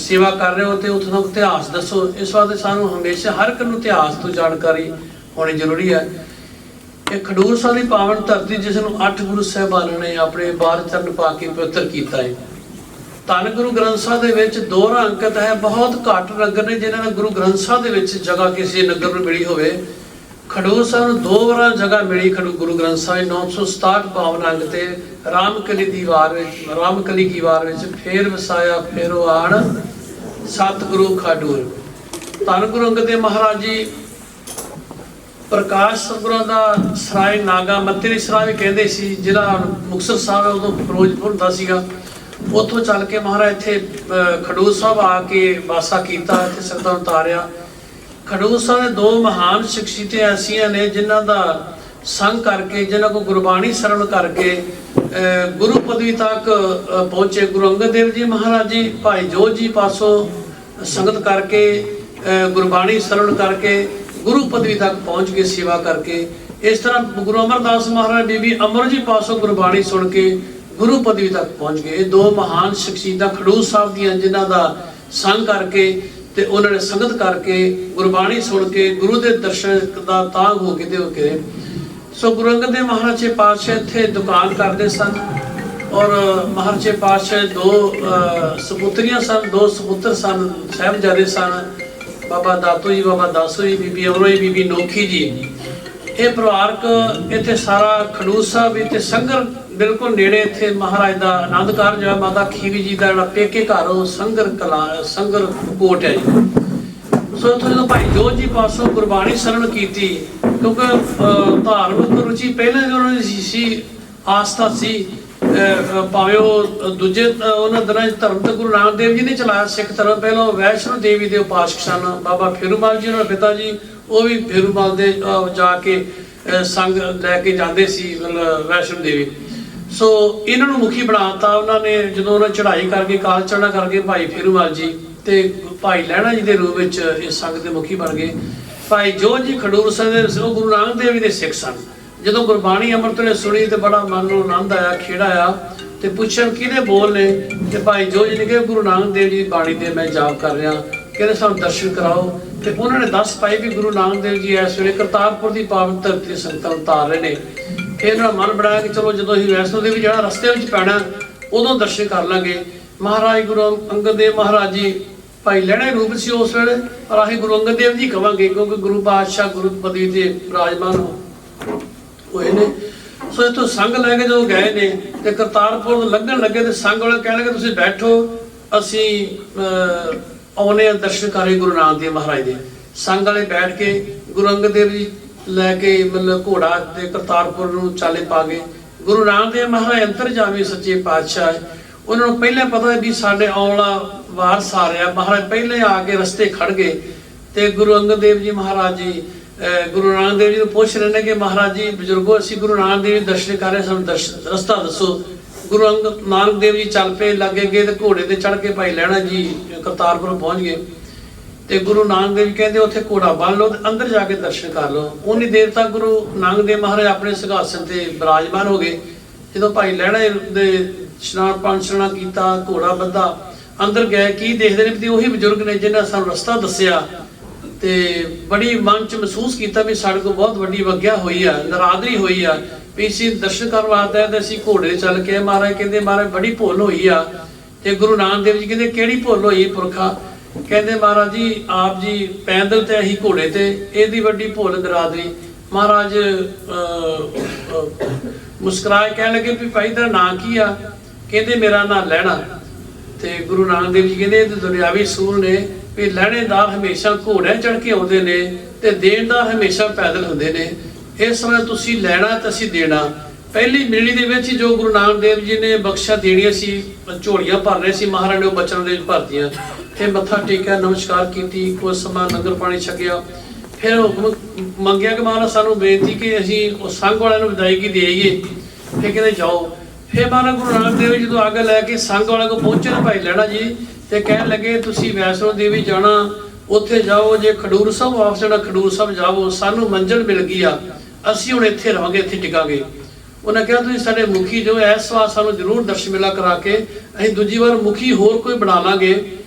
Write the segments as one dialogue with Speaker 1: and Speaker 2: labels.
Speaker 1: सेवा कर रहे हो तो उत्थों का इतिहास दसो। इस वास्ते सानू हमेशा हर एक नूं इतिहास तो जानकारी होनी जरूरी है। ये खडूर साहिब की पावन धरती जिसनूं 8 गुरु साहिबान ने अपने 12 चरण पा के पवित्र किया है। धन गुरु ग्रंथ साहिब दे विच दोहरा अंकित है। बहुत घट नगर ने जिन्होंने गुरु ग्रंथ साहिब दे विच जगह किसी नगर में मिली होवे। खडूर साहिब नूं 2 बार जगह मिली। गुरु ग्रंथ साहिब 967 पावन अंग ते रामकली की वार विच फेर वसाया फेरो आण सतगुरु खडूर। धन गुरु अंगद देव महाराज जी प्रकाश सतगुਰਾਂ ਦਾ ਸਰਾਏ ਨਾਗਾ ਮੱਤੇ ਦੀ ਸਰਾਏ ਵੀ ਕਹਿੰਦੇ ਸੀ, ਜਿਹੜਾ ਮੁਕਤਸਰ ਸਾਹਿਬ ਹੈ ਉਦੋਂ ਫਿਰੋਜ਼ਪੁਰ ਹੁੰਦਾ ਸੀਗਾ। ਉੱਥੋਂ ਚੱਲ ਕੇ ਮਹਾਰਾਜ ਇੱਥੇ ਖਡੂਰ ਸਾਹਿਬ ਆ ਕੇ ਵਾਸਾ ਕੀਤਾ, ਇੱਥੇ ਸੰਗਤਾਂ ਨੂੰ ਉਤਾਰਿਆ। ਖਡੂਰ ਸਾਹਿਬ ਦੇ 2 ਮਹਾਨ ਸ਼ਖਸੀਅਤਾਂ ਐਸੀਆਂ ਨੇ ਜਿਨ੍ਹਾਂ ਦਾ ਸੰਗ ਕਰਕੇ, ਜਿਨ੍ਹਾਂ ਕੋ ਗੁਰਬਾਣੀ ਸਰਵਣ ਕਰਕੇ ਗੁਰੂ ਪਦਵੀ ਤੱਕ ਪਹੁੰਚੇ। ਗੁਰੂ ਅੰਗਦ ਦੇਵ ਜੀ ਮਹਾਰਾਜ ਜੀ ਭਾਈ ਜੋਧ ਜੀ ਪਾਸੋਂ ਸੰਗਤ ਕਰਕੇ ਗੁਰਬਾਣੀ ਸਰਵਣ ਕਰਕੇ गुरु पदवी तक पहुँच गए सेवा करके। इस तरह गुरु अमरदास महाराज बीबी अमर जी पासों गुरबाणी सुन के गुरु पदवी तक पहुँच गए। 2 महान शख्सियतां खडूर साहब दियां जिन्हां दा संग करके ते उन्होंने संगत करके गुरबाणी सुन के गुरु के दर्शन का तांग हो के होके। सो गुरु अंगद देव महाराज जी पातशाह इत्थे दुकान करते सन और महाराज जी पातशाह 2 सपुत्रियां सन, 2 सपुत्र सन, साहिबजादे सन। बाबा दातो जी, बाबा दासो जी, बीबी अमरो जी, बीबी नोखी जी। ये परिवारक इत्थे सारा खडूर साहब इत्थे संगर बिल्कुल नेड़े इत्थे महाराज का आनंद कारज है। माता खीवी जी का जिहड़ा पेके घर वो संगर कला संगर कोट है जी। सो इत्थों जो भाई जोध जी पासों गुरबाणी सरवण की, क्योंकि धार्मिक रुचि पहले जो उन्होंने सी आस्था सी, भावें वो दूजे उन्होंने दिनों धर्म तो गुरु नानक देव जी ने चलाया सिख धर्म। पहलों वैष्णो देवी के उपासक सन। बाबा फेरूमाल जी उन्होंने पिता जी वो भी फेरूमाल दे जाके संग लैके जाते सी मतलब वैष्णो देवी। सो इन्होंने मुखी बनाता उन्होंने जो उन्होंने चढ़ाई करके काल चढ़ना करके भाई फेरूमाल जी तो भाई लहणा जी के रूप में इस संघ के मुखी बन गए। भाई जोध जी खडूर साहिब गुरु नानक देव जी के सिख सन। जो गुरबाणी अमृत ने सुनी तो बड़ा मन में आनंद आया, खेड़ा आया तो पूछन किहदे बोल ने कि भाई जोध जी ने कहा गुरु नानक देव जी बाणी दे मैं जाप कर रहा, कहते सानू दर्शन कराओ। तो उन्होंने दस पाए भी गुरु नानक देव जी इस वे करतारपुर की पावन धरती संगतां उतार रहे हैं। फिर उन्होंने मन बनाया कि चलो जो असीं वैष्णो देवी जाना रस्ते में पैना उदों दर्शन कर लांगे। महाराज गुरु अंगद देव महाराज जी भाई लहणे रूप से उस वे, और असीं गुरु अंगद देव जी कहांगे क्योंकि गुरु बादशाह गुरु पदवी से विराजमान होए ने। सो इतों संघ लैके जो गए ने ते करतारपुर लंघन लगे तो संघ वाले कह लगे तुसीं बैठो असी आने दर्शन करे गुरु नानक देव महाराज दे। संघ वाले बैठ के गुरु अंगद देव जी लैके मतलब घोड़ा ते करतारपुर नूं चाले पा गए। गुरु नानक देव महाराज अंतरजामी सच्चे पातशाह है, उन्होंने पहले पता है भी साडे आउण वाला वारस आ रहा। महाराज पहले आके रस्ते खड़ गए तो गुरु अंगद देव जी महाराज जी गुरु नानक देव जी को पूछ रहे हैं कि महाराज जी बजुर्गो असी गुरु नानक देव जी दर्शन कर रहे हैं, रस्ता दसो। गुरु अंगद नानक देव जी चल पे लगे गए तो घोड़े ते चढ़ के भाई लहणा जी करतारपुर पहुँच गए। तो गुरु नानक देव जी कहते उत्थे घोड़ा बन लो तो अंदर जाके दर्शन कर लो। उन्नी देर तक गुरु नानक देव महाराज अपने सिंघासन से विराजमान हो गए। जो भाई लहणा दे स्नान पान छना किया, घोड़ा बधा अंदर गए की देखते हैं उही बजुर्ग ने जिन्हें सानू रस्ता दसिया। तो बड़ी मन च महसूस किया भी साढ़े को बहुत वड्डी वग्या हुई है, नरादरी हुई है भी इसी दर्शन करने वास्ते तो असी घोड़े चल के। महाराज कहते महाराज बड़ी भुल हुई है। तो गुरु नानक देव जी कहते किहड़ी भुल हुई पुरखा? कहते महाराज जी आप जी पैदल ते असीं घोड़े ते इहदी वड्डी भुल नरादरी। महाराज मुस्कुराए कह लगे भी भाई तेरा नाम की आ? कहते मेरा नाम लहणा। तो गुरु नानक देव जी कहते दुनियावी सूल ने भी लहणेदार हमेशा घोड़े चढ़ के आते हैं तो देनदार हमेशा पैदल होंगे ने। इस समय तुसी लैना तो असीं देना। पहली मिलनी दे विच जो गुरु नानक देव जी ने बख्शा देनियां सी झोलियां भर रहे सी महाराज ने बचन दे भरतियां। फिर मत्था टेकिया नमस्कार की कुछ समा लंगर पानी छकिया। फिर हुक्म मंगिया कि महाराज सानू बेनती कि असीं उस संघ वालियां नूं विदायगी दे आईए। फिर कहते जाओ। फिर महाराज गुरु नानक देव जी जो आगे लैके संघ वाले को पहुंचे ना भाई लैणा जी तो कह लगे तुसी वैष्णो देवी जाना उत्थे जाओ, जे खडूर साहब वापस जाना खडूर साहब जाओ, सानू मंजिल मिल गई आ, असीं हुण इत्थे रहांगे इत्थे टिकांगे। उन्हें कहा तुसीं साडे मुखी जो इस वार सानू जरूर दर्शन मेला करा के असीं दूजी बार मुखी होर कोई बना लांगे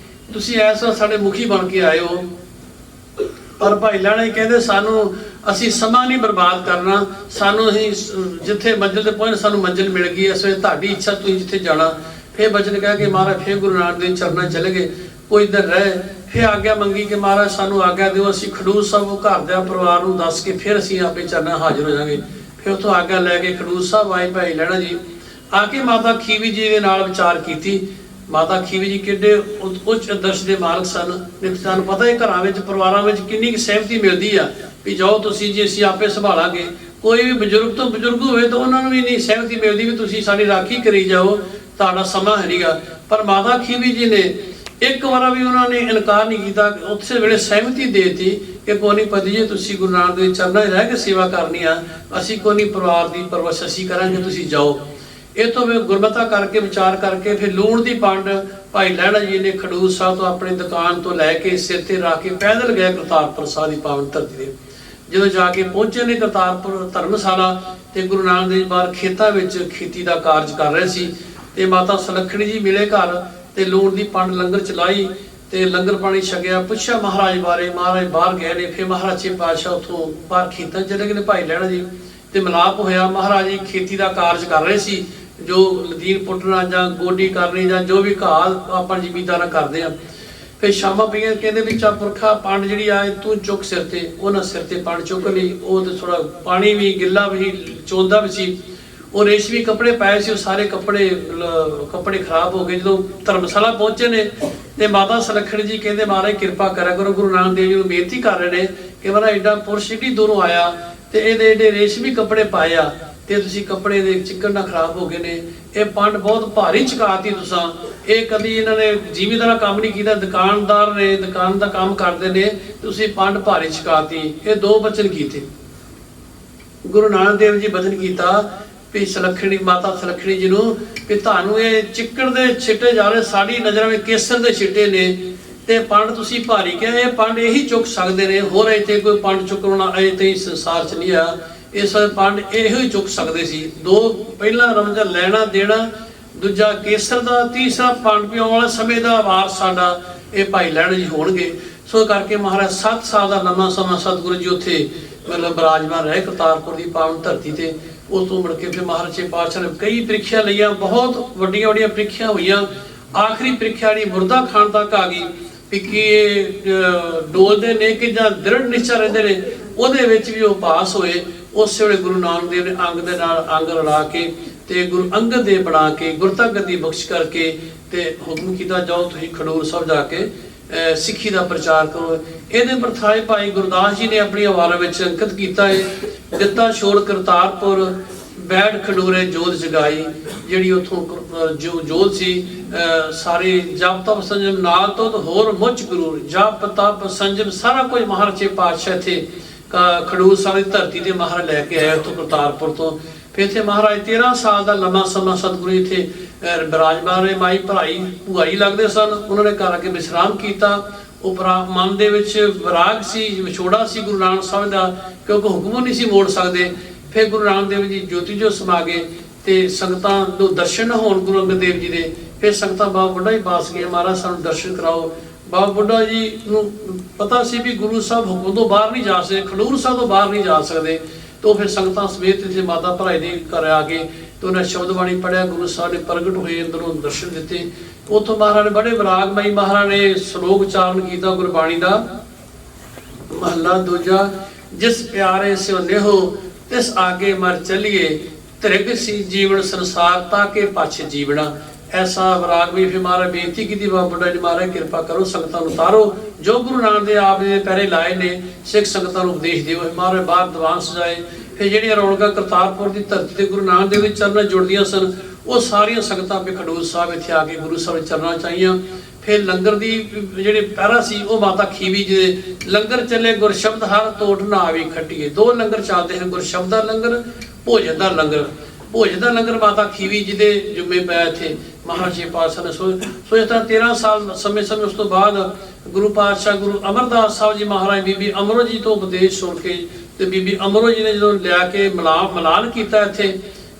Speaker 1: ਤੁਸੀਂ ਇਸ ਵਾਰ ਸਾਡੇ ਮੁਖੀ ਬਣ ਕੇ ਆਏ ਹੋ। ਪਰ ਭਾਈ ਲਹਿਣਾ ਜੀ ਕਹਿੰਦੇ ਸਾਨੂੰ ਅਸੀਂ ਸਮਾਂ ਨਹੀਂ ਬਰਬਾਦ ਕਰਨਾ, ਸਾਨੂੰ ਅਸੀਂ ਜਿੱਥੇ ਮੰਜ਼ਿਲ ਤੇ ਪਹੁੰਚਣਾ ਸਾਨੂੰ ਮੰਜ਼ਿਲ ਮਿਲ ਗਈ, ਇਸ ਵੇਲੇ ਤੁਹਾਡੀ ਇੱਛਾ ਤੁਸੀਂ ਜਿੱਥੇ ਜਾਣਾ। ਫਿਰ ਬਚਨ ਕਹਿ ਕੇ ਮਹਾਰਾਜ ਫਿਰ ਗੁਰੂ ਨਾਨਕ ਦੇਵ ਚਰਨਾਂ ਚਲੇ ਗਏ। ਕੋਈ ਦਿਨ ਰਹੇ, ਫਿਰ ਆਗਿਆ ਮੰਗੀ ਕਿ ਮਹਾਰਾਜ ਸਾਨੂੰ ਆਗਿਆ ਦਿਓ, ਅਸੀਂ ਖਡੂਰ ਸਾਹਿਬ ਘਰਦਿਆਂ ਪਰਿਵਾਰ ਨੂੰ ਦੱਸ ਕੇ ਫਿਰ ਅਸੀਂ ਆਪੇ ਚਰਨਾਂ ਹਾਜ਼ਰ ਹੋ ਜਾਵਾਂਗੇ। ਫਿਰ ਉੱਥੋਂ ਆਗਿਆ ਲੈ ਕੇ ਖਡੂਰ ਸਾਹਿਬ ਆਏ ਭਾਈ ਲਹਿਣਾ ਜੀ। ਆ ਕੇ ਮਾਤਾ ਖੀਵੀ ਜੀ ਦੇ ਨਾਲ ਵਿਚਾਰ ਕੀਤੀ। ਮਾਤਾ ਖੀਵੀ ਜੀ ਕਿੱਡੇ ਉੱਚ ਆਦਰਸ਼ ਦੇ ਮਾਲਕ ਸਨ। ਤੁਹਾਨੂੰ ਪਤਾ ਹੈ ਘਰਾਂ ਵਿੱਚ ਪਰਿਵਾਰਾਂ ਵਿੱਚ ਕਿੰਨੀ ਕੁ ਸਹਿਮਤੀ ਮਿਲਦੀ ਆ ਵੀ ਜਾਓ ਤੁਸੀਂ ਜੀ ਅਸੀਂ ਆਪੇ ਸੰਭਾਲਾਂਗੇ। ਕੋਈ ਵੀ ਬਜ਼ੁਰਗ ਤੋਂ ਬਜ਼ੁਰਗ ਹੋਵੇ ਤਾਂ ਉਹਨਾਂ ਨੂੰ ਵੀ ਨਹੀਂ ਸਹਿਮਤੀ ਮਿਲਦੀ ਵੀ ਤੁਸੀਂ ਸਾਡੀ ਰਾਖੀ ਕਰੀ ਜਾਓ, ਤੁਹਾਡਾ ਸਮਾਂ ਹੈ ਨਹੀਂਗਾ। ਪਰ ਮਾਤਾ ਖੀਵੀ ਜੀ ਨੇ ਇੱਕ ਵਾਰ ਵੀ ਉਹਨਾਂ ਨੇ ਇਨਕਾਰ ਨਹੀਂ ਕੀਤਾ, ਉਸੇ ਵੇਲੇ ਸਹਿਮਤੀ ਦੇਤੀ ਕਿ ਕੋਈ ਨਹੀਂ ਪਤੀ ਜੀ ਤੁਸੀਂ ਗੁਰੂ ਨਾਨਕ ਦੇ ਚਰਨਾਂ 'ਚ ਰਹਿ ਕੇ ਸੇਵਾ ਕਰਨੀ ਆ, ਅਸੀਂ ਕੋਈ ਨਹੀਂ ਪਰਿਵਾਰ ਦੀ ਪਰਵਰਿਸ਼ ਅਸੀਂ ਕਰਾਂਗੇ, ਤੁਸੀਂ ਜਾਓ। ਇਹ ਤੋਂ ਵੀ ਗੁਰਮਤਾ ਕਰਕੇ ਵਿਚਾਰ ਕਰਕੇ ਫਿਰ ਲੂਣ ਦੀ ਪੰਡ ਭਾਈ ਲਹਿਣਾ ਜੀ ਨੇ ਖਡੂਰ ਸਾਹਿਬ ਤੋਂ ਆਪਣੀ ਦੁਕਾਨ ਤੋਂ ਲੈ ਕੇ ਸਿਰ ਤੇ ਰੱਖ ਕੇ ਪੈਦਲ ਗਏ ਕਰਤਾਰਪੁਰ ਸਾਹਿਬ ਦੀ ਪਾਵਨ ਧਰਤੀ ਦੇ। ਜਦੋਂ ਜਾ ਕੇ ਪਹੁੰਚੇ ਨੇ ਕਰਤਾਰਪੁਰ ਧਰਮਸ਼ਾਲਾ ਤੇ ਗੁਰੂ ਨਾਨਕ ਦੇਵ ਬਾਹਰ ਖੇਤਾਂ ਵਿੱਚ ਖੇਤੀ ਦਾ ਕਾਰਜ ਕਰ ਰਹੇ ਸੀ ਤੇ ਮਾਤਾ ਸੁਲੱਖਣੀ ਜੀ ਮਿਲੇ ਘਰ ਤੇ ਲੂਣ ਦੀ ਪੰਡ ਲੰਗਰ ਚਲਾਈ ਤੇ ਲੰਗਰ ਪਾਣੀ ਛਕਿਆ। ਪੁੱਛਿਆ ਮਹਾਰਾਜ ਬਾਰੇ, ਮਹਾਰਾਜ ਬਾਹਰ ਗਏ ਨੇ। ਫਿਰ ਮਹਾਰਾਜ ਜੀ ਪਾਤਸ਼ਾਹ ਉੱਥੋਂ ਬਾਹਰ ਖੇਤਾਂ ਚਲੇ ਗਏ ਨੇ ਭਾਈ ਲਹਿਣਾ ਜੀ ਤੇ ਮਿਲਾਪ ਹੋਇਆ। ਮਹਾਰਾਜ ਜੀ ਖੇਤੀ ਦਾ ਕਾਰਜ ਕਰ ਰਹੇ ਸੀ, ਜੋ ਲਦੀਨ ਪੁੱਟਣਾ ਜਾਂ ਗੋਡੀ ਕਰਨੀ ਜਾਂ ਜੋ ਵੀ ਘਾਹ ਆਪਾਂ ਜ਼ਿਮੀਂਦਾਰਾਂ ਕਰਦੇ ਆ। ਫਿਰ ਸ਼ਾਮਾਂ ਪਈਆਂ, ਕਹਿੰਦੇ ਵੀ ਚਾ ਪੁਰਖਾ ਪੰਡ ਜਿਹੜੀ ਆ ਤੂੰ ਚੁੱਕ ਸਿਰ ਤੇ। ਉਹਨਾਂ ਸਿਰ ਤੇ ਪੰਡ ਚੁੱਕ ਲਈ। ਉਹ ਤੇ ਥੋੜਾ ਪਾਣੀ ਵੀ ਗਿੱਲਾ ਵੀ ਚੋਂਦਾ ਵੀ ਸੀ। ਉਹ ਰੇਸ਼ਮੀ ਕੱਪੜੇ ਪਾਏ ਸੀ, ਉਹ ਸਾਰੇ ਕੱਪੜੇ ਖਰਾਬ ਹੋ ਗਏ। ਜਦੋਂ ਧਰਮਸ਼ਾਲਾ ਪਹੁੰਚੇ ਨੇ ਤੇ ਮਾਤਾ ਸੁਲੱਖਣੀ ਜੀ ਕਹਿੰਦੇ ਮਹਾਰਾਜ ਕਿਰਪਾ ਕਰਿਆ ਕਰੋ, ਗੁਰੂ ਨਾਨਕ ਦੇਵ ਜੀ ਨੂੰ ਬੇਨਤੀ ਕਰ ਰਹੇ ਨੇ ਕਿ ਮਹਾਰਾਜ ਐਡਾ ਪੁਰਸ਼ ਏਡੀ ਦੂਰੋਂ ਆਇਆ ਤੇ ਇਹਦੇ ਏਡੇ ਰੇਸ਼ਮੀ ਕੱਪੜੇ ਪਾਏ ਆ ਤੇ ਤੁਸੀਂ ਕੱਪੜੇ ਦੇ ਚਿੱਕਣ ਨਾਲ ਖਰਾਬ ਹੋ ਗਏ ਨੇ। ਇਹ ਪੰਡ ਬਹੁਤ ਭਾਰੀ ਚੁਕਾਤੀ ਤੁਸਾਂ। ਇਹ ਕਦੀ ਇਹਨਾਂ ਨੇ ਜ਼ਿਮੀਂਦਾਰਾਂ ਕੰਮ ਨਹੀਂ ਕੀਤਾ, ਦੁਕਾਨਦਾਰ ਨੇ, ਦੁਕਾਨ ਦਾ ਕੰਮ ਕਰਦੇ ਨੇ, ਤੁਸੀਂ ਪੰਡ ਭਾਰੀ ਚੁਕਾਤੀ। ਇਹ ਦੋ ਬਚਨ ਕੀਤੇ ਗੁਰੂ ਨਾਨਕ ਦੇਵ ਜੀ। ਬਚਨ ਕੀਤਾ ਵੀ ਸੁਲੱਖਣੀ ਮਾਤਾ ਸੁਲੱਖਣੀ ਜੀ ਨੂੰ ਕਿ ਤੁਹਾਨੂੰ ਇਹ ਚਿੱਕੜ ਦੇ ਛਿੱਟੇ ਜਾ ਰਹੇ, ਸਾਡੀ ਨਜ਼ਰਾਂ ਵਿੱਚ ਕੇਸਰ ਦੇ ਛਿੱਟੇ ਨੇ ਤੇ ਪੰਡ ਤੁਸੀਂ ਭਾਰੀ ਕਿਹਾ। ਇਹ ਪੰਡ ਇਹੀ ਚੁੱਕ ਸਕਦੇ ਨੇ, ਹੋਰ ਇੱਥੇ ਕੋਈ ਪੰਡ ਚੁੱਕਣਾ ਇੱਥੇ ਸੰਸਾਰ 'ਚ ਨਹੀਂ ਆ। ਇਸ ਪੰਡ ਇਹੋ ਹੀ ਚੁੱਕ ਸਕਦੇ ਸੀ। ਦੋ ਪਹਿਲਾ ਰਮਜ਼ਾਂ ਲੈਣਾ ਦੇਣਾ, ਦੂਜਾ ਕੇਸਰ ਦਾ, ਤੀਸਰਾ ਪੰਡ ਪਿਆਉਣ ਵਾਲਾ ਸਮੇਂ ਦਾ ਵਾਰਸ ਸਾਡਾ ਇਹ ਭਾਈ ਲਹਿਣਾ ਜੀ ਹੋਣਗੇ। ਸੋ ਕਰਕੇ ਮਹਾਰਾਜ 7 ਸਾਲ ਦਾ ਲੰਮਾ ਸਮਾਂ ਸਤਿਗੁਰੂ ਜੀ ਉੱਥੇ ਮਤਲਬ ਬਿਰਾਜਮਾਨ ਰਹੇ ਕਰਤਾਰਪੁਰ ਦੀ ਪਾਵਨ ਧਰਤੀ ਤੇ। ਉਸ ਤੋਂ ਮੁੜ ਕੇ ਫਿਰ ਮਹਾਰਾਜ ਜੀ ਪਾਤਸ਼ਾਹ ਨੇ ਕਈ ਪ੍ਰੀਖਿਆ ਲਈਆਂ, ਬਹੁਤ ਵੱਡੀਆਂ ਵੱਡੀਆਂ ਪ੍ਰੀਖਿਆ ਹੋਈਆਂ। ਆਖਰੀ ਪ੍ਰੀਖਿਆ ਜਿਹੜੀ ਮੁਰਦਾ ਖਾਣ ਤੱਕ ਆ ਗਈ ਵੀ ਕੀ ਇਹ ਡੋਲਦੇ ਨੇ ਕਿ ਜਾਂ ਦ੍ਰਿੜ ਨਿਸ਼ਚਾ ਰਹਿੰਦੇ ਨੇ। ਉਹਦੇ ਵਿੱਚ ਵੀ ਉਹ ਪਾਸ ਹੋਏ। ਉਸੇ ਵੇਲੇ ਗੁਰੂ ਨਾਨਕ ਦੇਵ ਨੇ ਅੰਗ ਦੇ ਨਾਲ ਅੰਗ ਰਲਾ ਕੇ ਤੇ ਗੁਰੂ ਅੰਗਦ ਦੇਵ ਬਣਾ ਕੇ ਗੁਰਤਾ ਗੱਦੀ ਬਖਸ਼ ਕਰਕੇ ਤੇ ਹੁਕਮ ਕੀਤਾ ਜਾਓ ਤੁਸੀਂ ਖਡੂਰ ਸਾਹਿਬ ਜਾ ਕੇ ਸਿੱਖੀ ਦਾ ਪ੍ਰਚਾਰ ਕਰੋ। ਇਹਦੇ ਪ੍ਰਥਾਏ ਭਾਈ ਗੁਰਦਾਸ ਜੀ ਨੇ ਆਪਣੀ ਆਵਾਜ਼ ਵਿੱਚ ਅੰਕਿਤ ਕੀਤਾ ਹੈ। ਦਿੱਤਾ ਛੋੜ ਕਰਤਾਰਪੁਰ ਬੈਠ ਖਡੂਰੇ ਜੋਤ ਜਗਾਈ। ਜਿਹੜੀ ਉਥੋਂ ਜੋ ਜੋਤ ਸੀ ਸਾਰੇ ਜਪ ਤਪ ਸੰਜਮ ਨਾਲ ਤੋਂ ਹੋਰ ਮੁੱਚ ਗੁਰੂ ਜਪ ਤਪ ਸੰਜਮ ਸਾਰਾ ਕੁਝ ਮਹਾਰਾਜ ਪਾਤਸ਼ਾਹ ਇੱਥੇ ਖਡੂਰ ਸਾਹਿਬ ਦੀ ਧਰਤੀ ਤੇ ਮਹਾਰਾਜ ਲੈ ਕੇ ਆਇਆ ਉੱਥੋਂ ਕਰਤਾਰਪੁਰ ਤੋਂ। ਫਿਰ ਇੱਥੇ ਮਹਾਰਾਜ 13 ਸਾਲ ਦਾ ਲੰਮਾ ਸਮਾਂ ਸਤਿਗੁਰੂ ਇੱਥੇ ਬਿਰਾਜਮਾਨ ਰਹੇ। ਮਾਈ ਭਰਾਈ ਭੁਆਈ ਲੱਗਦੇ ਸਨ, ਉਹਨਾਂ ਨੇ ਘਰ ਆ ਕੇ ਵਿਸ਼ਰਾਮ ਕੀਤਾ। ਉਹ ਮਨ ਦੇ ਵਿੱਚ ਵਿਰਾਗ ਸੀ, ਵਿਛੋੜਾ ਸੀ ਗੁਰੂ ਨਾਨਕ ਸਾਹਿਬ ਦਾ, ਕਿਉਂਕਿ ਹੁਕਮ ਨਹੀਂ ਸੀ ਮੋੜ ਸਕਦੇ। ਫਿਰ ਗੁਰੂ ਨਾਨਕ ਦੇਵ ਜੀ ਜੋਤੀ ਜੋ ਸਮਾ ਗਏ ਤੇ ਸੰਗਤਾਂ ਨੂੰ ਦਰਸ਼ਨ ਹੋਣ ਗੁਰੂ ਅੰਗਦ ਦੇਵ ਜੀ ਦੇ। ਫਿਰ ਸੰਗਤਾਂ ਬਾਬਾ ਬੁੱਢਾ ਜੀ ਪਾਸ ਗਏ, ਮਹਾਰਾਜ ਸਾਨੂੰ ਦਰਸ਼ਨ ਕਰਾਓ। ਬਾਬਾ ਬੁੱਢਾ ਜੀ ਨੂੰ ਪਤਾ ਸੀ ਵੀ ਗੁਰੂ ਸਾਹਿਬ ਹੁਕਮ ਤੋਂ ਬਾਹਰ ਨਹੀਂ ਜਾ ਸਕਦੇ, ਖਡੂਰ ਸਾਹਿਬ ਤੋਂ ਬਾਹਰ ਨਹੀਂ ਜਾ ਸਕਦੇ। तो फिर संगतां समेत इत्थे माता भराई दे घर आ गए तो उन्हें शब्द बाणी पढ़िया। गुरु साहब ने प्रगट हुए, अंदरों दर्शन दिते। उतों महाराज ने बड़े विरागमई महाराज ने श्लोक उच्चारण किया गुरबाणी का। महला दूजा, जिस प्यारे से नेहो तिस आगे मर चलिए, त्रिग सी जीवन संसार ताके पछ जीवना। ऐसा विरागमई फिर महाराज बेनती की बाबा बुढ़ा जी, महाराज कृपा करो संगतां नूं तारो जो गुरु नानक देव आप दे पैरे लाए ने, सिख संगतां नूं उपदेश दिओ। महाराज बाहर दीवान सजाए। फिर जिहड़ियां रौनकां करतारपुर की धरती ते गुरु नानक देव दे चरणों जुड़दियां सन, वो सारियां संगतां पे खडूर साहब इत्थे आके गुरु साहब चरणों चाहीआं। फिर लंगर दी जिहड़े पैरा सी वो माता खीवी जी दे लंगर चले, गुरशब्द हर तोड़ ना आवी खट्टीए। दो लंगर चलते हैं, गुरशब्द दा लंगर, भोजन दा लंगर। भोजन दा लंगर माता खीवी जी दे जुम्मे पै थे महाराज जी पातशाह ने। सो इस तरह 13 साल समय उस तो बाद गुरु पातशाह गुरु अमरदास साहब जी महाराज बीबी अमरो जी तो उपदेश सुन के ते बीबी अमरो जी ने जो लिया के मलान किया इत्थे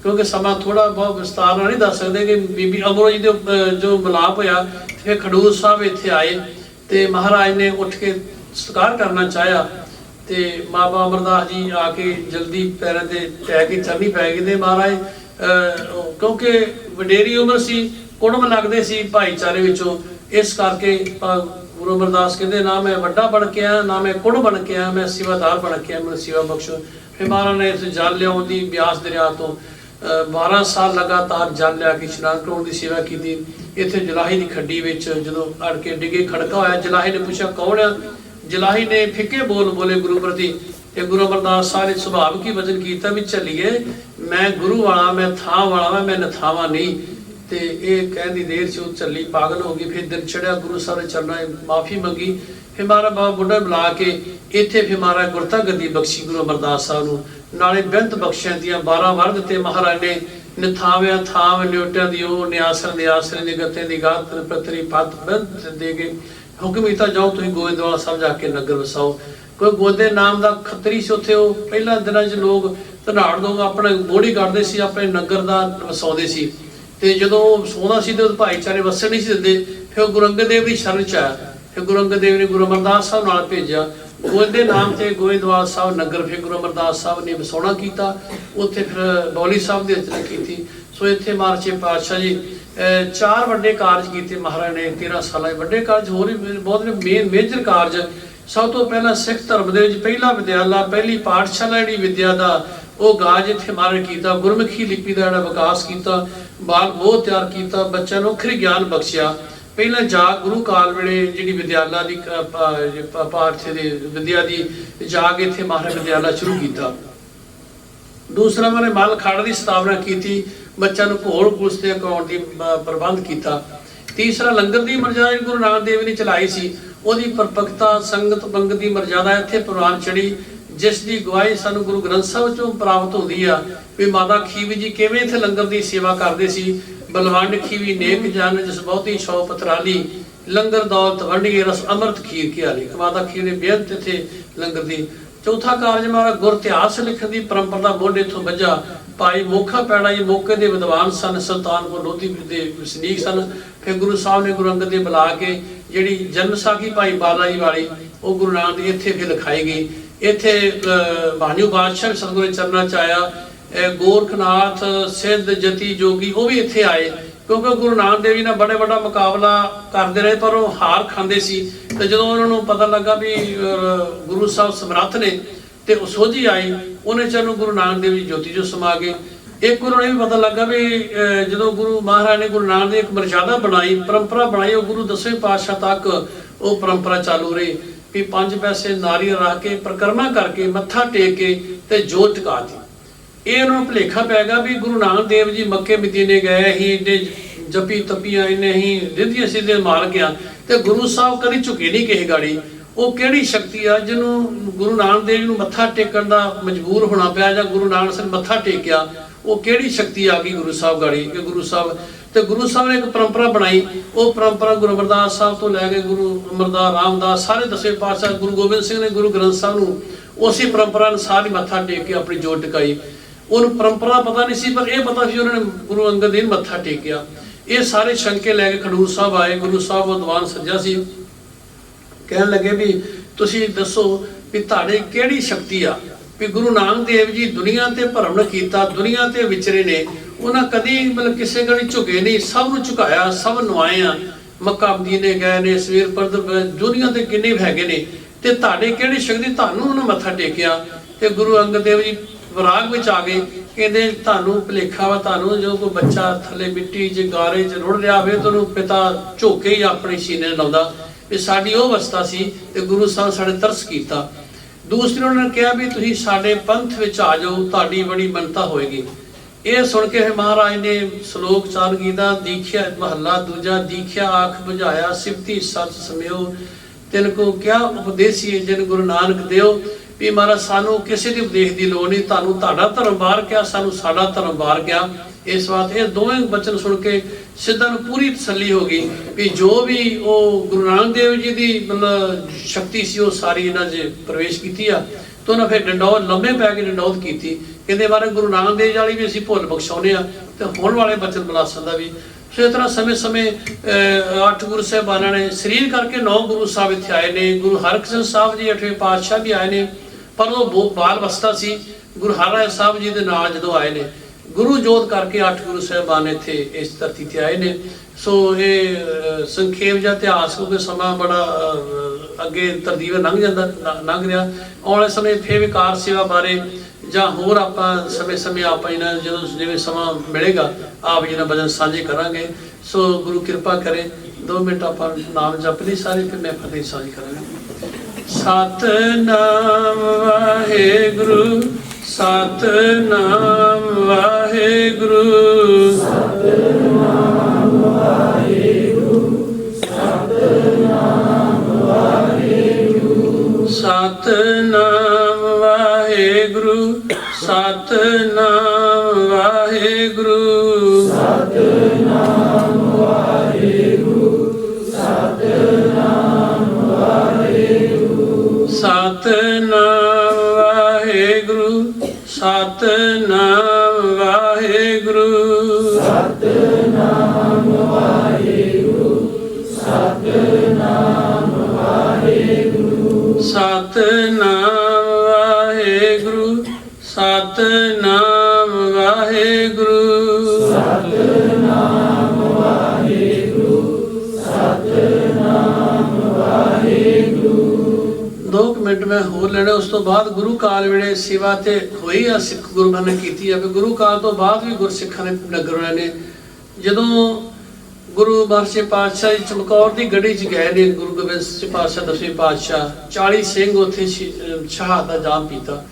Speaker 1: क्योंकि समा थोड़ा बहुत विस्तार नाल नहीं दस सकते कि बीबी अमरो जी दे जो मिलाप होया फिर खडूर साहब इत्थे आए तो महाराज ने उठ के सत्कार करना चाहया तो बाबा अमरदास जी आके जल्दी पैरों से पै के चलनी पै गई तो महाराज क्योंकि वडेरी उम्र सी कुड़म लगते सी भाईचारे विचों इस करके गुरु अमरदास कहते ना मैं वड्डा बन के आया ना मैं कुड़ बन के आया मैं सेवादार बन के आया मैंने सेवा बख्शो। फिर महाराज ने इस जल लिया ब्यास दरिया तो 12 साल लगातार जल लिया कि इशनान कराने की सेवा की। इत्थे जलाही की खड्डी विच जदों अड़ के डिगे खड़का होया जलाही ने पूछा कौन है, जलाही ने फिके बोल बोले गुरु प्रति ते गुरु अमरदास सारे सुभाव की वजन किया भी चलिए मैं गुरु वाला मैं थां वाला मैं नथावा नहीं। तो ये कहने की देर से चली पागल हो गई। फिर दिन चढ़िया गुरु साहब चरणा माफ़ी मंगी। फिर महाराज बाबा बुढ़ा बुला के इत्थे फिर महाराज गुरता गद्दी बख्शी गुरु अमरदास साहब नूं नाले बेंत बख्शियां दियां 12 वर्ग ते महाराज ने निथाव्या थाव ल्योटिया दी ओ न्यासर दे आसरे दी गते दी गात पत्तरी पत बेंत दे के हुक्म कीता जाओ तुसीं गोविंदवाल साहब जाके नगर वसाओ। कोई गोदे नाम का खत्तरी से उत्थे पहला दिनों च लोग धनाड़ लोग अपने बोड़ी कटते सी अपने नगर का वसाउंदे सी ते जदों सोना सी ते भाईचारे वसन नहीं सी दिंदे। फिर गुरु अंगद देव की शरण च आया। फिर गुरु अंगद देव ने गुरु अमरदास साहब नाल भेजिया गोदे नाम से गोविंदवाल साहब नगर। फिर गुरु अमरदास साहब ने वसाउणा कीता उत्थे फिर बौली साहब की रचना की। सो इत्थे महाराजे पातशाह जी 4 वड्डे कारज किए महाराज ने 13 साल वड्डे कारज होर भी बहुत ने मेजर कारज। सब तो पहला सिख धर्म के पहला विद्यालय पहली पाठशाला जी विद्या का वो गाज इत्थे महाराज किया। गुरमुखी लिपि का विकास किया बाल बोध तैयार किया बच्चों को अखरी ज्ञान बख्शिया। पहला जाग गुरु काल वेले जी विद्यालय की पाठ विद्या की जाग इत्थे महाराज विद्यालय शुरू किया। दूसरा मैंने मल अखाड़े की स्थापना की बच्चों को घोड़ पुलिस के अकाउंट की प्रबंध किया। तीसरा लंगर की मर्यादा गुरु नानक देव ने चलाई सी ਉਹਦੀ परपक्ता संगत पंगत की मर्यादा इत्थे प्रवान चढ़ी जिस की गवाही सानू गुरु ग्रंथ साहब चों प्राप्त होती है भी माता खीवी जी किवें इत्थे लंगर की सेवा करते सी। बलवंड खीवी नेक जन जिस बहुती सौ पतराली लंगर दौलत वंडिए रस अमृत खीर घियाली। माता खीर ने बेअंत इत्थे लंगर की। चौथा कारज महाराज गुर इतिहास लिखण की परंपरा बोध इत्थों वजा। भाई मोखा पैड़ा जी मौके के विद्वान सन सुल्तानपुर लोधी के वसनीक सन। फिर गुरु साहब ने गुरु अंगद देव बुला के जी जन्म साखी भाई बाला जी वाली वो गुरु नानक देव इत्थे फिर लिखाई गई। इत्थे भानू बादशाह सतगुरु चरणा च आया। गोरखनाथ सिद्ध जति जोगी वो भी इत्थे आए क्योंकि गुरु नानक देव जी ने बड़े बड़ा मुकाबला करते रहे पर वो हार खाते सी। तो जो उन्होंने पता लगा भी गुरु साहब समर्थ ने तो सोझी आई उन्हें चलो गुरु नानक देव जी ज्योति जो समा गए। एक गुरु ने भी पता लगा भी जो गुरु महाराज ने गुरु नानक देव एक मर्यादा बनाई परंपरा बनाई वो गुरु 10वें पातशाह तक वो परंपरा चालू रही भी 5 पैसे नारियल रख के परिक्रमा करके मत्था टेक के ते जोत टिका दी। ये उन्होंने भुलेखा पै गया भी गुरु नानक देव जी मक्के मदीने गए ही इन्ने जपी तपियां इन्ने ही रिद्धियां सिद्धियां मार गया तो गुरु साहब कभी झुके नहीं किसी गाड़ी। वो किहड़ी शक्ति आ जिन्होंने गुरु नानक देव जी मत्था टेकण दा मजबूर होना पिया जां गुरु नानक सिंह मत्था टेकिया वो किहड़ी शक्ति आ गई गुरु साहब गाड़ी कि गुरु साहब तो गुरु साहब ने एक परंपरा बनाई। वो परंपरा गुरु अमरदास साहब तो लैके गुरु अमरदास रामदास सारे 10वें पातशाह गुरु गोबिंद सिंह ने गुरु ग्रंथ साहब नूं उसी परंपरा अनुसार ही मत्था टेक के अपनी जोत टिकाई। उन्होंने परंपरा पता नहीं सी पर यह पता सी उन्होंने गुरु अंगद देव मत्था टेकिया। ये सारे शंके लैके खडूर साहब आए। गुरु साहब वो दीवान सज्जा सी कहन लगे भी तुसी दसो भी तुहाडे किहड़ी शक्ति आ भी गुरु नानक देव जी दुनिया ते भरम कीता दुनिया ते विचरे ने उन्हें कदी मतलब किसी गली झुके नहीं सब नूं झुकाया सब नवाए आ। मक्का मदीने गए ने सवेर पर दुनिया ते किन्ने हैगे ने ते तुहाडे किहड़ी शक्ति तुहानूं उन्हें मत्था टेकिया। ते गुरु अंगद देव जी विराग विच आ गए कहते तुहानूं भुलेखा वा तुहानूं जो कोई बच्चा थले मिट्टी च गारे च रुड़ रहा होवे तो पिता झोके ही अपने सीने लाउंदा भी साडी वो अवस्था सी ते गुरु साहब साडे तरस कीता। दूसरी उन्होंने कहा भी तुसीं साडे पंथ विच आ जाओ तुहाडी बड़ी मनता होएगी। ये सुन के महाराज ने श्लोक चाल कीता दीख्या महला दूजा दीख्या आख बुझाया सिफती सच समयो तिन को क्या उपदेसी जिन गुरु नानक देव भी महाराज सानू किसी की उपदेश की लोड़ नहीं तुहानूं तुहाडा धर्म बाहर क्या सानू साडा धर्म बाहर क्या। इस बात ये दोवें वचन सुन के सिद्धां नूं पूरी तसल्ली हो गई भी जो भी वो गुरु नानक देव जी की मतलब शक्ति सी वो सारी इन्हां 'च प्रवेश कीती आ तो उन्हें फिर डंडौत लंबे पै के डंडौत की कहते बारे गुरु नानक देव वाली भी असीं भुल बख्शाउने आ ते होण वाले बचन बलासां दा भी। सो इस तरह समय समय 8 गुरु साहिबाना ने शरीर करके 9 गुरु साहब इत्थे आए ने। गुरु हरकृष्ण साहब जी 8वें पातशाह भी आए ने, पर वो बाल अवस्था सी। गुरु हरराय साहब जी दे नाल जदों आए ने, गुरु जोत करके 8 गुरु साहिबान इत्थे इस धरती ते आए ने। सो ये संखेप जिहा इतिहास, क्योंकि समा बड़ा अगे तरतीब लंघ जाता लंघ रहा। आने वाले समय फिर विकार सेवा बारे ਜਾਂ ਹੋਰ ਆਪਾਂ ਸਮੇਂ ਆਪਾਂ ਇਹਨਾਂ ਜਦੋਂ ਜਿਵੇਂ ਸਮਾਂ ਮਿਲੇਗਾ ਆਪ ਜੀ ਨਾਲ ਭਜਨ ਸਾਂਝੇ ਕਰਾਂਗੇ। ਸੋ ਗੁਰੂ ਕਿਰਪਾ ਕਰੇ 2 ਮਿੰਟ ਆਪਾਂ ਨਾਮ ਜਪ ਲਈ ਸਾਰੇ, ਫਿਰ ਮੈਂ ਫਤਿਹ ਸਾਂਝੀ ਕਰਾਂਗਾ। ਸਤਿਨਾਮ ਵਾਹਿਗੁਰੂ, ਸਤਿਨਾਮ ਵਾਹਿਗੁਰੂ, ਸਤਿਨਾਮ ਵਾਹਿਗੁਰੂ, ਸਤਿਨਾਮ ਵਾਹਿਗੁਰੂ, ਸਤਿਨਾਮ ਵਾਹਿਗੁਰੂ, ਸਤਿਨਾਮ ਵਾਹਿਗੁਰੂ, ਸਤਿਨਾਮ ਵਾਹਿਗੁਰੂ, ਸਤਿਨਾਮ ਵਾਹਿਗੁਰੂ, ਸਤਿਨਾਮ ਵਾਹਿਗੁਰੂ, ਸਤਿਨਾਮ ਵਾਹਿਗੁਰੂ, ਸਤਿਨਾਮ ਵਾਹਿਗੁਰੂ, ਸਤਿਨਾਮ ਵਾਹਿਗੁਰੂ, ਸਤਿਨਾਮ ਵਾਹਿਗੁਰੂ, ਸਤਿਨਾਮ ਵਾਹਿਗੁਰੂ, ਸਤਿਨਾਮ ਵਾਹਿਗੁਰੂ, ਸਤਿਨਾਮ ਵਾਹਿਗੁਰੂ। 2 ਮਿੰਟ ਮੈਂ ਹੋਰ ਲੈਣੇ। ਉਸ ਤੋਂ ਬਾਅਦ ਗੁਰੂ ਕਾਲ ਵੇਲੇ ਸੇਵਾ ਤੇ ਹੋਈ ਆ, ਸਿੱਖ ਗੁਰੂਆਂ ਨੇ ਕੀਤੀ ਆ। ਗੁਰੂ ਕਾਲ ਤੋਂ ਬਾਅਦ ਵੀ ਗੁਰਸਿੱਖਾਂ ਨੇ ਨਗਰ ਵਾਲਿਆਂ ਨੇ ਜਦੋਂ ਗੁਰੂ ਬਾਦਸ਼ਾਹ ਪਾਤਸ਼ਾਹ ਚਮਕੌਰ ਦੀ ਗੜੀ 'ਚ ਗਏ ਨੇ, ਗੁਰੂ ਗੋਬਿੰਦ ਸਿੰਘ ਪਾਤਸ਼ਾਹ 10ਵੇਂ ਪਾਤਸ਼ਾਹ 40 ਸਿੰਘ ਉੱਥੇ ਸ਼ਹਾਦਤ ਦਾ ਜਾਮ ਪੀਤਾ।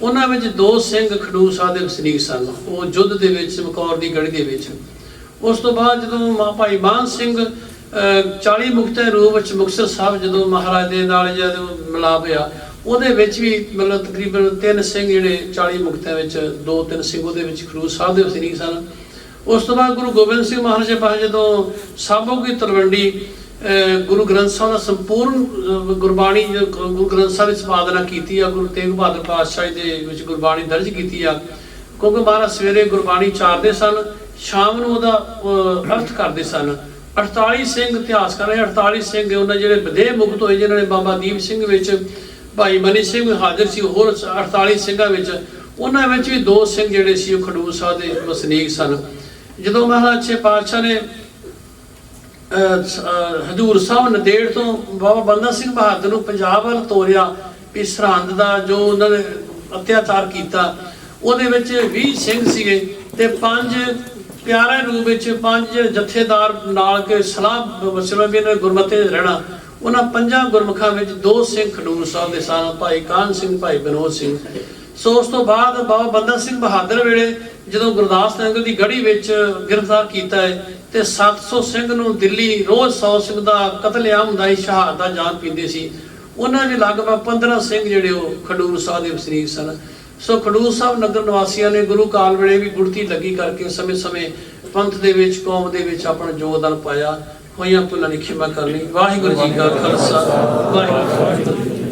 Speaker 1: ਉਹਨਾਂ ਵਿੱਚ 2 ਸਿੰਘ ਖਡੂਰ ਸਾਹਿਬ ਦੇ ਵਸਨੀਕ ਸਨ, ਉਹ ਯੁੱਧ ਦੇ ਵਿੱਚ ਚਮਕੌਰ ਦੀ ਗੜੀ ਦੇ ਵਿੱਚ। ਉਸ ਤੋਂ ਬਾਅਦ ਜਦੋਂ ਭਾਈ ਮਾਨ ਸਿੰਘ 40 ਮੁਕਤਾਂ ਦੇ ਰੂਪ ਵਿੱਚ ਮੁਕਤਸਰ ਸਾਹਿਬ ਜਦੋਂ ਮਹਾਰਾਜ ਦੇ ਨਾਲ ਜਦੋਂ ਮਿਲਾਪ ਹੋਇਆ, ਉਹਦੇ ਵਿੱਚ ਵੀ ਮਤਲਬ ਤਕਰੀਬਨ 3 ਸਿੰਘ ਜਿਹੜੇ 40 ਮੁਕਤਾਂ ਵਿੱਚ 2-3 ਸਿੰਘ ਉਹਦੇ ਵਿੱਚ ਖਡੂਰ ਸਾਹਿਬ ਦੇ ਵਸਨੀਕ ਸਨ। ਉਸ ਤੋਂ ਬਾਅਦ ਗੁਰੂ ਗੋਬਿੰਦ ਸਿੰਘ ਮਹਾਰਾਜ ਪਾਸ ਜਦੋਂ ਸਾਬੋ ਕੀ ਤਲਵੰਡੀ ਗੁਰੂ ਗ੍ਰੰਥ ਸਾਹਿਬ ਦਾ ਸੰਪੂਰਨ ਗੁਰਬਾਣੀ ਗੁਰੂ ਗ੍ਰੰਥ ਸਾਹਿਬ ਦੀ ਸੰਪਾਦਨਾ ਕੀਤੀ ਆ, ਗੁਰੂ ਤੇਗ ਬਹਾਦਰ ਪਾਤਸ਼ਾਹ ਦੇ ਵਿੱਚ ਗੁਰਬਾਣੀ ਦਰਜ ਕੀਤੀ ਆ। ਕਿਉਂਕਿ ਮਹਾਰਾਜ ਸਵੇਰੇ ਗੁਰਬਾਣੀ ਚਾਰਦੇ ਸਨ, ਸ਼ਾਮ ਨੂੰ ਉਹਦਾ ਅਰਥ ਕਰਦੇ ਸਨ। 48 ਸਿੰਘ ਇਤਿਹਾਸਕਾਰ ਨੇ 48 ਸਿੰਘ ਉਹਨਾਂ ਜਿਹੜੇ ਵਿਦੇਹ ਮੁਕਤ ਹੋਏ, ਜਿਨ੍ਹਾਂ ਨੇ ਬਾਬਾ ਦੀਪ ਸਿੰਘ ਵਿੱਚ ਭਾਈ ਮਨੀ ਸਿੰਘ ਹਾਜ਼ਰ ਸੀ, ਹੋਰ 48 ਸਿੰਘਾਂ ਵਿੱਚ ਉਹਨਾਂ ਵਿੱਚ ਵੀ 2 ਸਿੰਘ ਜਿਹੜੇ ਸੀ ਉਹ ਖਡੂਰ ਸਾਹਿਬ ਦੇ ਵਸਨੀਕ ਸਨ। ਜਦੋਂ ਮਹਾਰਾਜ ਛੇ ਪਾਤਸ਼ਾਹ ਨੇ ਹਜ਼ੂਰ ਸਾਹਿਬ ਨੰਦੇੜ ਤੋਂ ਬਾਬਾ ਬੰਦਾ ਸਿੰਘ ਬਹਾਦਰ ਨੂੰ ਪੰਜਾਬ ਵੱਲ ਤੋਰਿਆ ਵੀ ਸਰਹੰਦ ਦਾ ਜੋ ਉਹਨਾਂ ਨੇ ਅਤਿਆਚਾਰ ਕੀਤਾ, ਉਹਦੇ ਵਿੱਚ 20 ਸਿੰਘ ਸੀਗੇ ਤੇ 5 ਪਿਆਰੇ ਰੂਪ ਵਿੱਚ 5 ਜਥੇਦਾਰ ਨਾਲ ਕੇ ਸਲਾਹ ਮਸ਼ਵਰਾ ਵੀ ਇਹਨਾਂ ਗੁਰਮਤਿ ਰਹਿਣਾ। ਉਹਨਾਂ 5 ਗੁਰਮੁਖਾਂ ਵਿੱਚ 2 ਸਿੰਘ ਖਡੂਰ ਸਾਹਿਬ ਦੇ ਸਨ, ਭਾਈ ਕਾਹਨ ਸਿੰਘ, ਭਾਈ ਵਿਨੋਦ ਸਿੰਘ। ਸੋ ਉਸ ਤੋਂ ਬਾਅਦ ਬਾਬਾ ਬੰਦਾ ਸਿੰਘ ਬਹਾਦਰ ਵੇਲੇ ਜਦੋਂ ਗੁਰਦਾਸ ਨਗਰ ਦੀ ਗੜੀ ਵਿੱਚ ਗ੍ਰਿਫਤਾਰ ਕੀਤਾ ਹੈ ਤੇ 700 ਸਿੰਘ ਨੂੰ ਦਿੱਲੀ ਰੋਜ਼ 100 ਸਿੰਘ ਦਾ ਕਤਲੇਆਮ ਹੁੰਦਾ ਸੀ, ਸ਼ਹਾਦਤ ਦਾ ਜਾਮ ਪੀਂਦੇ ਸੀ। ਉਹਨਾਂ ਦੇ ਲਗਭਗ 15 ਸਿੰਘ ਜਿਹੜੇ ਉਹ ਖਡੂਰ ਸਾਹਿਬ ਦੇ ਵਸਨੀਕ ਸਨ। ਸੋ ਖਡੂਰ ਸਾਹਿਬ ਨਗਰ ਨਿਵਾਸੀਆਂ ਨੇ ਗੁਰੂ ਕਾਲ ਵੇਲੇ ਵੀ ਗੁੜਤੀ ਲੱਗੀ ਕਰਕੇ ਸਮੇਂ ਸਮੇਂ ਪੰਥ ਦੇ ਵਿੱਚ ਕੌਮ ਦੇ ਵਿੱਚ ਆਪਣਾ ਯੋਗਦਾਨ ਪਾਇਆ। ਹੋਈਆਂ ਭੁੱਲਾਂ ਦੀ ਖਿਮਾ ਕਰਨੀ। ਵਾਹਿਗੁਰੂ ਜੀ ਕਾ ਖਾਲਸਾ, ਵਾਹਿਗੁਰੂ ਜੀ ਕੀ ਫਤਿਹ।